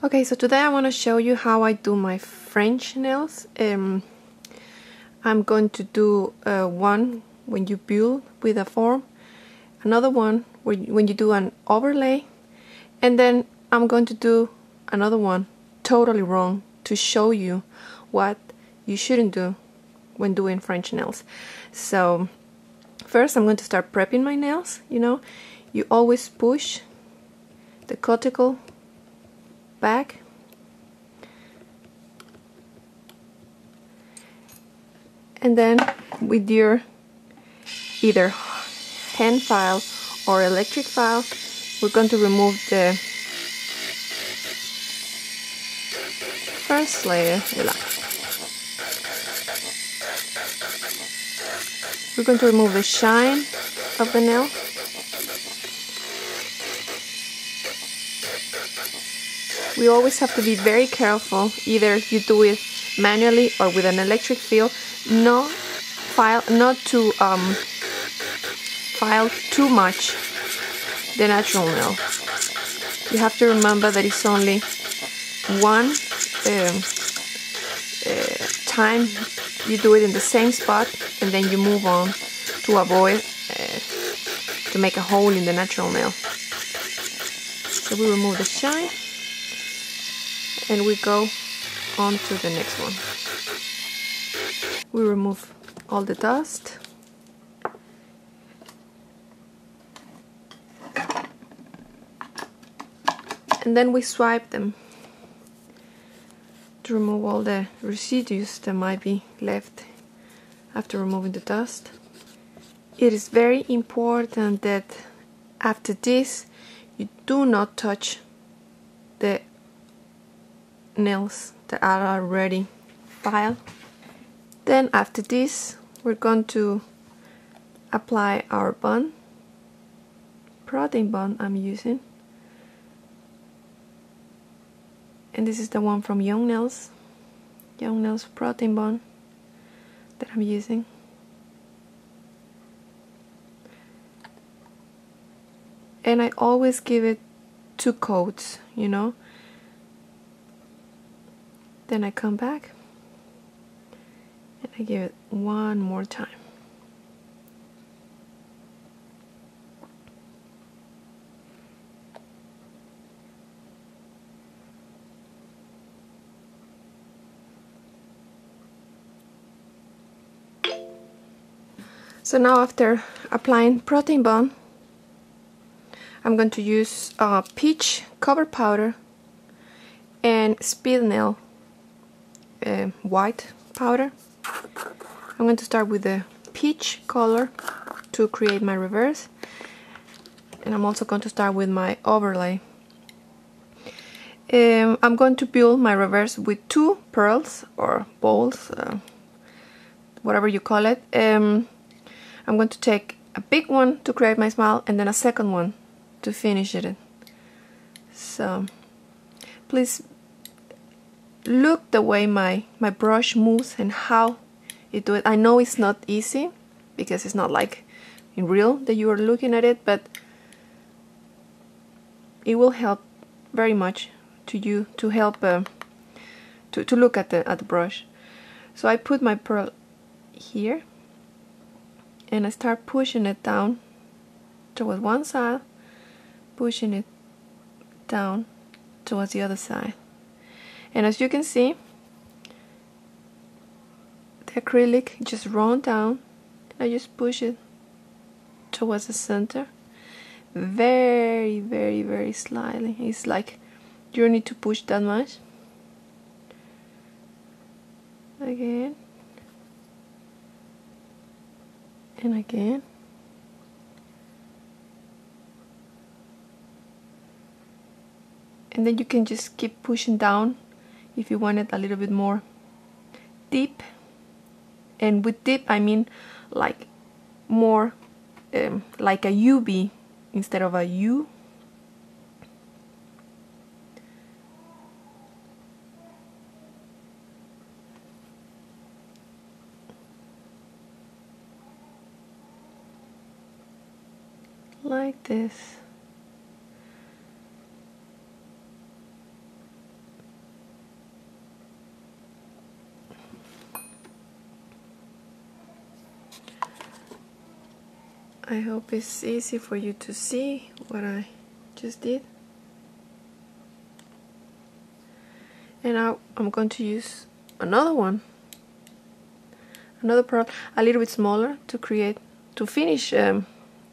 Okay, so today I want to show you how I do my French nails. I'm going to do one when you build with a form, another one when you do an overlay, and then I'm going to do another one totally wrong to show you what you shouldn't do when doing French nails. So first I'm going to start prepping my nails. You always push the cuticle back, and then with your either hand file or electric file, we're going to remove the first layer. We're going to remove the shine of the nail. We always have to be very careful, either you do it manually or with an electric file, not to file too much the natural nail. You have to remember that it's only one time you do it in the same spot, and then you move on to avoid to make a hole in the natural nail. So we remove the shine and we go on to the next one. We remove all the dust. And then we swipe them to remove all the residues that might be left after removing the dust. It is very important that after this you do not touch the nails that are already filed. Then after this we're going to apply our bond, protein bond I'm using, and this is the one from Young Nails protein bond that I'm using. And I always give it 2 coats, Then I come back and I give it one more time. So now after applying protein bond, I'm going to use peach cover powder and speed nail white powder. I'm going to start with the peach color to create my reverse, and I'm also going to start with my overlay. I'm going to build my reverse with 2 pearls or balls, whatever you call it. I'm going to take a big one to create my smile and then a second one to finish it. So please look the way my brush moves and how it do it. I know it's not easy because it's not like in real that you are looking at it, but it will help very much to you to help to look at the brush. So I put my pearl here and I start pushing it down towards one side, pushing it down towards the other side. And as you can see, the acrylic just run down, and I just push it towards the center very, very, very slightly. It's like you don't need to push that much. Again and again. And then you can just keep pushing down if you want it a little bit more deep. And with deep I mean like more like a UV instead of a U. Like this. I hope it's easy for you to see what I just did. And now I'm going to use another one, another pearl, a little bit smaller to finish the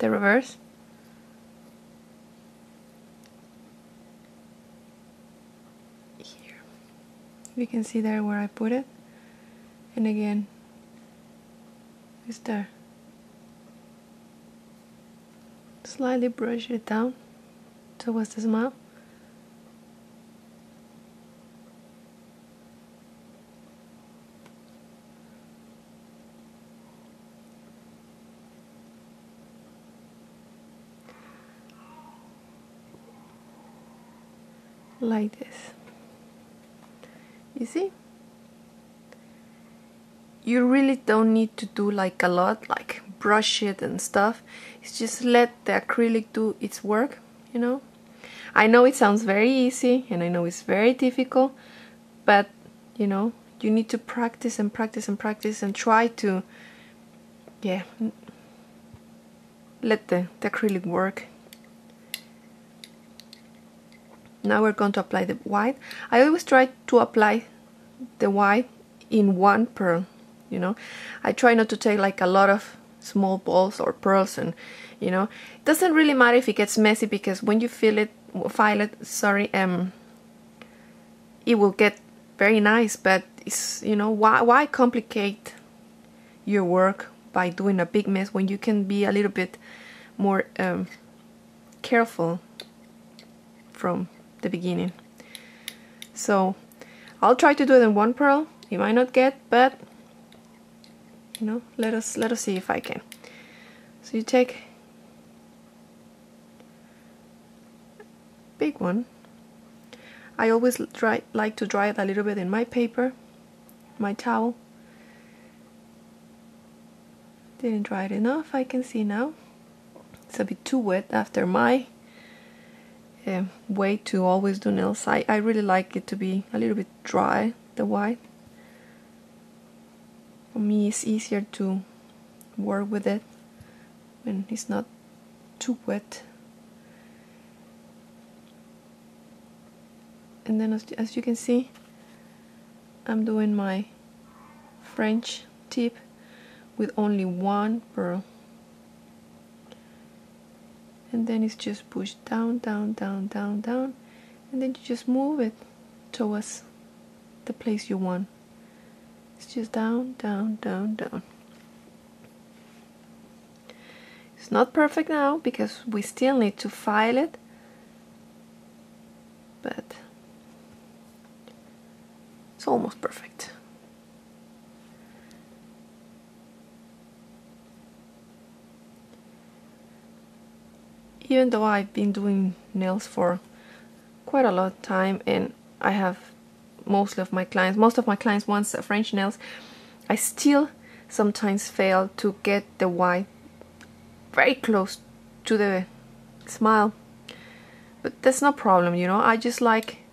reverse. Here, you can see there where I put it, and again, it's there. Slightly brush it down towards the smile. Like this. You see? You really don't need to do like a lot, like brush it and stuff. It's just let the acrylic do its work, you know? I know it sounds very easy and I know it's very difficult, but you know, you need to practice and practice and practice and try to, yeah, let the acrylic work. Now we're going to apply the white. I always try to apply the white in one pearl, you know. I try not to take like a lot of small balls or pearls, and you know, it doesn't really matter if it gets messy, because when you file it, it will get very nice. But it's, you know, why complicate your work by doing a big mess when you can be a little bit more careful from the beginning. So I'll try to do it in one pearl. You might not get, but you know, let us see if I can. So you take big one. I always like to dry it a little bit in my paper, my towel. Didn't dry it enough, I can see now. It's a bit too wet after my way to always do nails. I really like it to be a little bit dry, the white. For me, it's easier to work with it when it's not too wet. And then as you can see, I'm doing my French tip with only one pearl. And then it's just pushed down, down, down, down, down, and then you just move it towards the place you want. It's just down, down, down, down. It's not perfect now because we still need to file it, but it's almost perfect. Even though I've been doing nails for quite a lot of time, and I have most of my clients want French nails, I still sometimes fail to get the white very close to the smile. But that's no problem, you know. I just like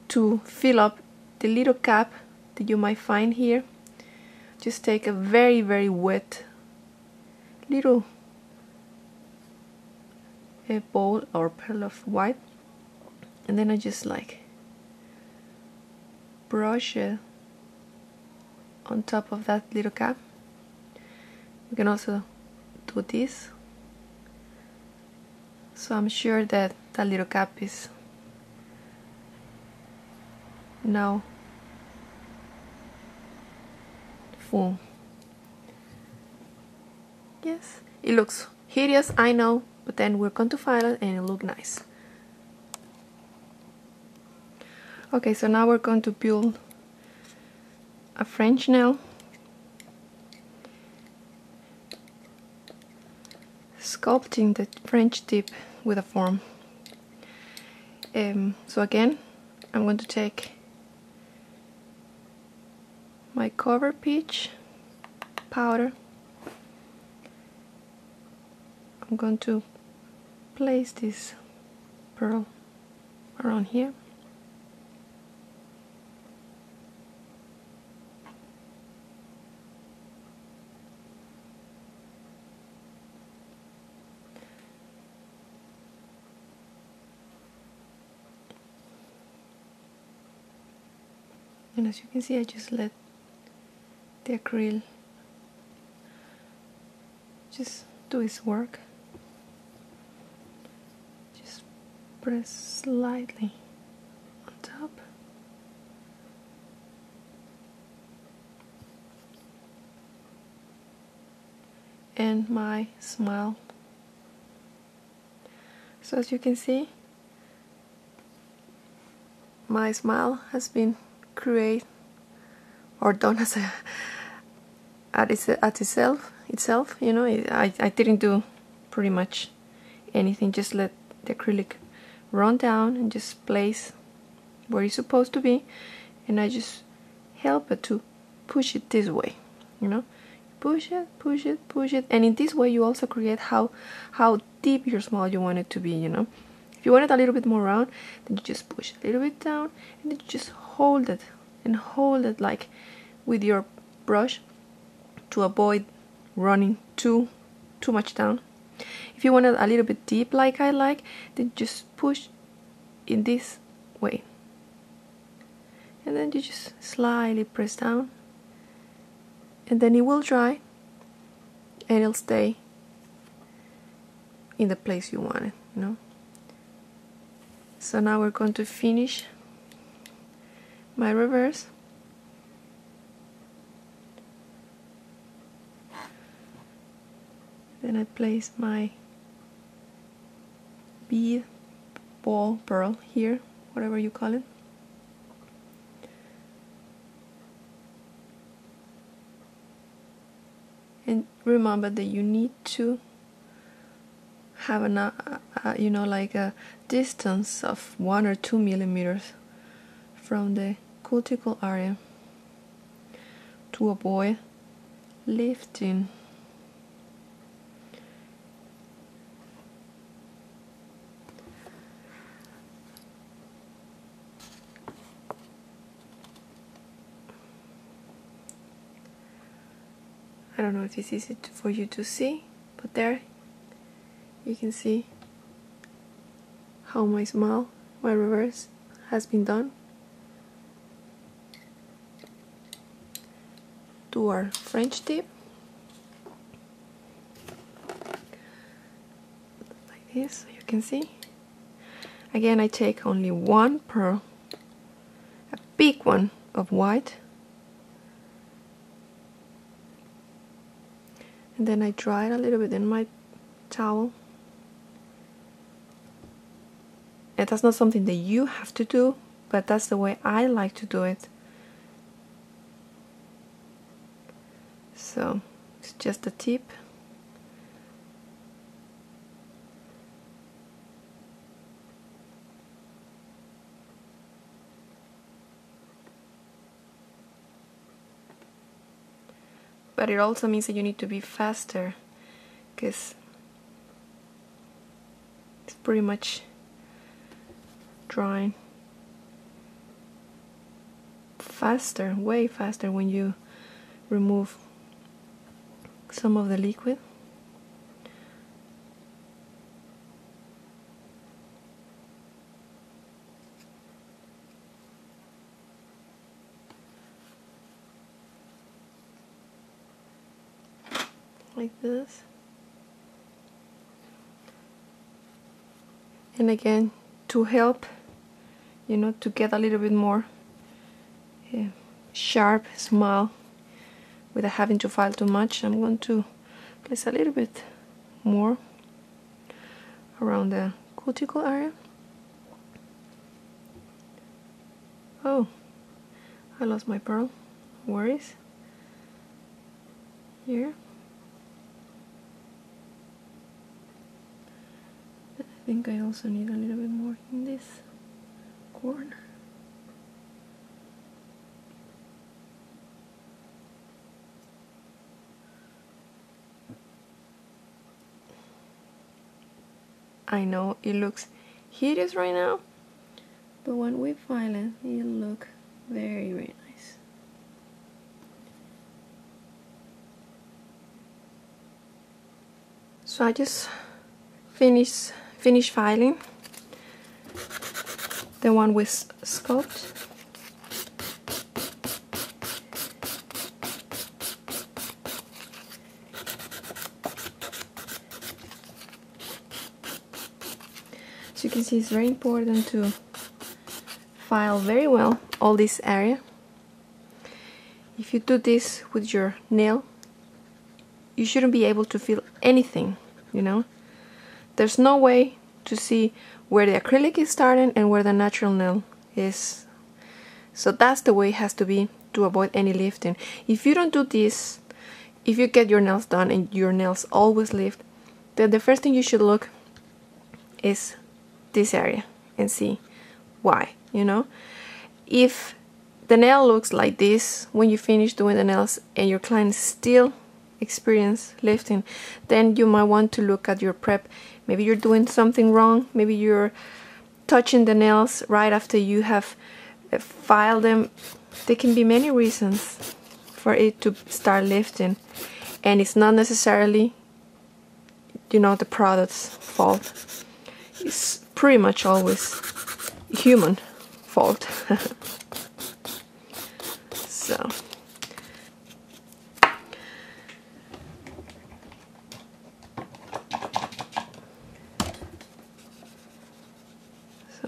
to fill up the little cap that you might find here. Just take a very, very wet little bowl or pearl of white, and then I just like brush it on top of that little cap. You can also do this, so I'm sure that that little cap is now full. Yes, it looks hideous, I know, but then we're going to file it and it'll look nice. Okay, so now we're going to build a French nail. Sculpting the French tip with a form. So again, I'm going to take my cover peach powder. I'm going to place this pearl around here. And as you can see, I just let the acrylic just do its work. Just press slightly on top. And my smile. So as you can see, my smile has been created or done as a at itself. You know, I didn't do pretty much anything. Just let the acrylic run down and just place where it's supposed to be, and I just help it to push it this way. You know, push it, push it, push it, and in this way you also create how deep your smile you want it to be. You know, if you want it a little bit more round, then you just push a little bit down, and then you just hold it and hold it like with your brush to avoid running too much down. If you want it a little bit deep like I like, then just push in this way, and then you just slightly press down, and then it will dry and it'll stay in the place you want it, you know. So now we're going to finish my reverse. Then I place my bead, ball, pearl here, whatever you call it. And remember that you need to have you know, like a distance of 1 or 2 millimeters from the cuticle area to avoid lifting. I don't know if it's easy for you to see, but there you can see how my smile, my reverse, has been done. To our French tip, like this, so you can see. Again, I take only one pearl, a big one of white, and then I dry it a little bit in my towel. And that's not something that you have to do, but that's the way I like to do it. So it's just a tip. But it also means that you need to be faster, because it's pretty much drying faster, way faster, when you remove some of the liquid. Like this. And again, to help, you know, to get a little bit more sharp smile without having to file too much, I'm going to place a little bit more around the cuticle area. Oh, I lost my pearl. No worries. Here. I think I also need a little bit more in this corner. I know it looks hideous right now, but when we file it, it'll look very, very nice. So I just finished filing the one with sculpt, can see it's very important to file very well all this area. If you do this with your nail, you shouldn't be able to feel anything, you know. There's no way to see where the acrylic is starting and where the natural nail is. So that's the way it has to be to avoid any lifting. If you don't do this, if you get your nails done and your nails always lift, then the first thing you should look is this area and see why, you know. If the nail looks like this when you finish doing the nails and your client still experience lifting, then you might want to look at your prep. Maybe you're doing something wrong. Maybe you're touching the nails right after you have filed them. There can be many reasons for it to start lifting, and it's not necessarily, you know, the product's fault. It's pretty much always human fault. So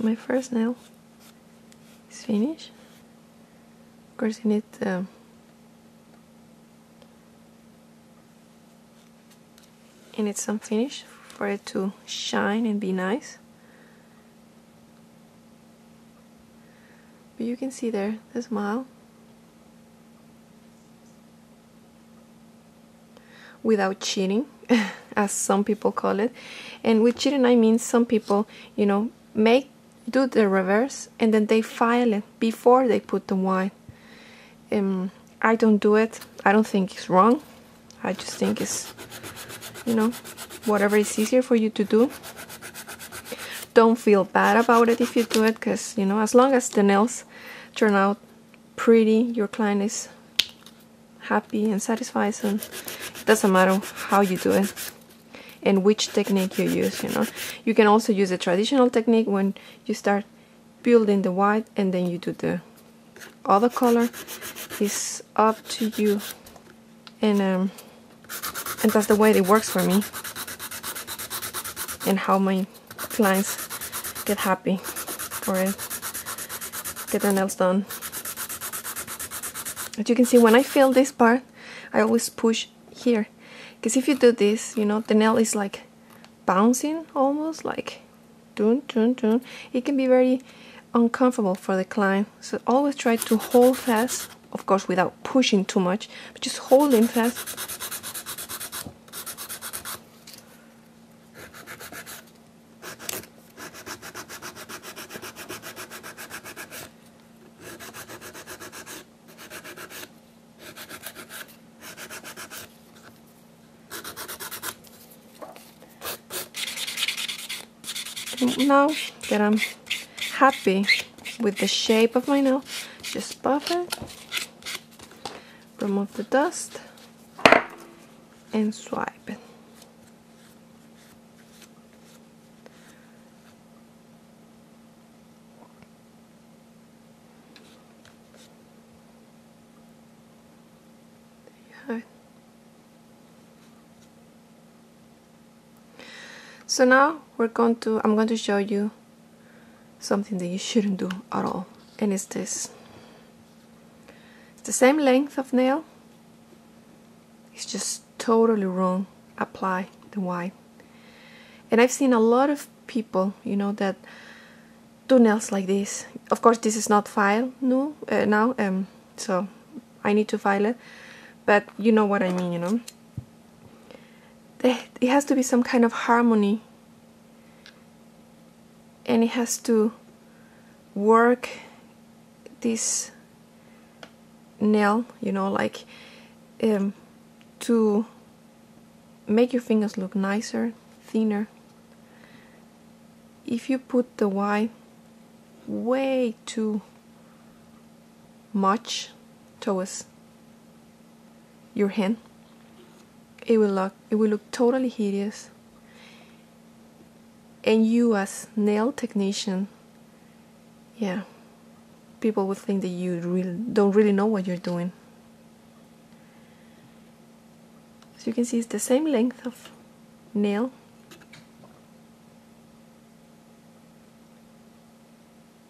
my first nail is finished. Of course, you need some finish for it to shine and be nice. But you can see there the smile without cheating, as some people call it. And with cheating I mean some people, you know, do the reverse and then they file it before they put the white. I don't do it. I don't think it's wrong. I just think it's, you know, whatever is easier for you to do. Don't feel bad about it if you do it, because, you know, as long as the nails turn out pretty, your client is happy and satisfied, so it doesn't matter how you do it and which technique you use, you know. You can also use a traditional technique when you start building the white and then you do the other color. It's up to you, and that's the way it works for me and how my clients get happy for it, get their nails done. As you can see, when I fill this part, I always push here, because if you do this, you know, the nail is like bouncing almost, like dun dun dun. It can be very uncomfortable for the client, so always try to hold fast, of course without pushing too much, but just holding fast. Now that I'm happy with the shape of my nail, just buff it, remove the dust, and swipe it. There you have it. So now I'm going to show you something that you shouldn't do at all, and it's this. It's the same length of nail, it's just totally wrong. Apply the white. And I've seen a lot of people, you know, that do nails like this. Of course, this is not filed now, so I need to file it, but you know what I mean, you know. It has to be some kind of harmony, and it has to work this nail, you know, like to make your fingers look nicer, thinner. If you put the white way too much towards your hand, it will look totally hideous, and you as nail technician, yeah, people would think that you don't really know what you're doing. As you can see, it's the same length of nail,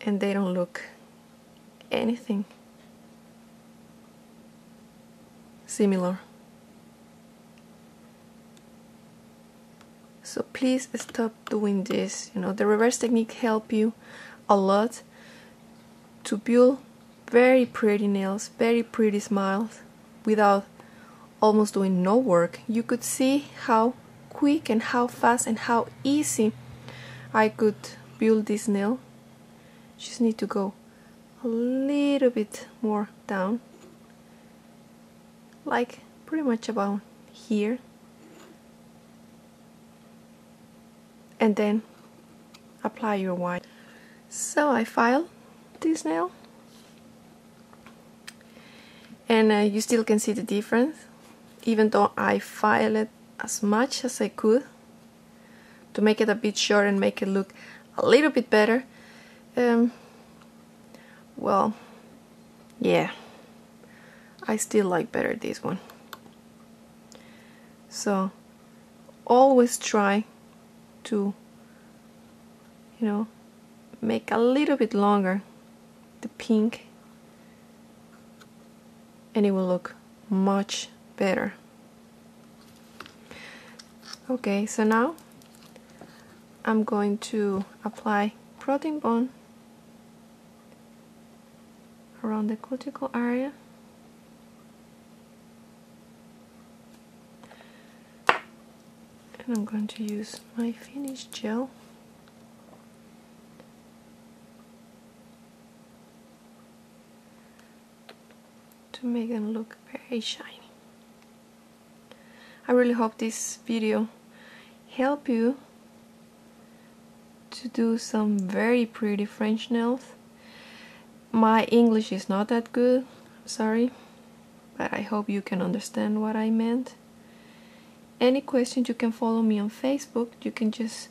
and they don't look anything similar. So please stop doing this. You know, the reverse technique help you a lot to build very pretty nails, very pretty smiles without almost doing no work. You could see how quick and how fast and how easy I could build this nail. Just need to go a little bit more down, like pretty much about here, and then apply your white. So I filed this nail, and you still can see the difference, even though I filed it as much as I could to make it a bit short and make it look a little bit better. Well, yeah, I still like better this one. So always try to, you know, make a little bit longer the pink, and it will look much better. Okay, so now I'm going to apply protein bond around the cuticle area. And I'm going to use my finish gel to make them look very shiny. I really hope this video helped you to do some very pretty French nails. My English is not that good, sorry, but I hope you can understand what I meant. Any questions, you can follow me on Facebook. You can just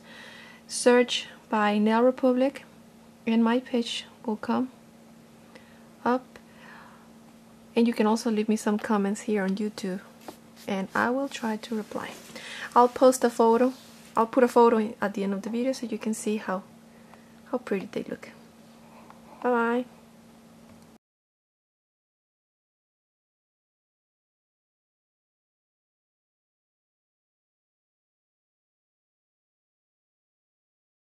search by Nail Republic and my page will come up. And you can also leave me some comments here on YouTube and I will try to reply. I'll post a photo. I'll put a photo at the end of the video so you can see how pretty they look. Bye bye.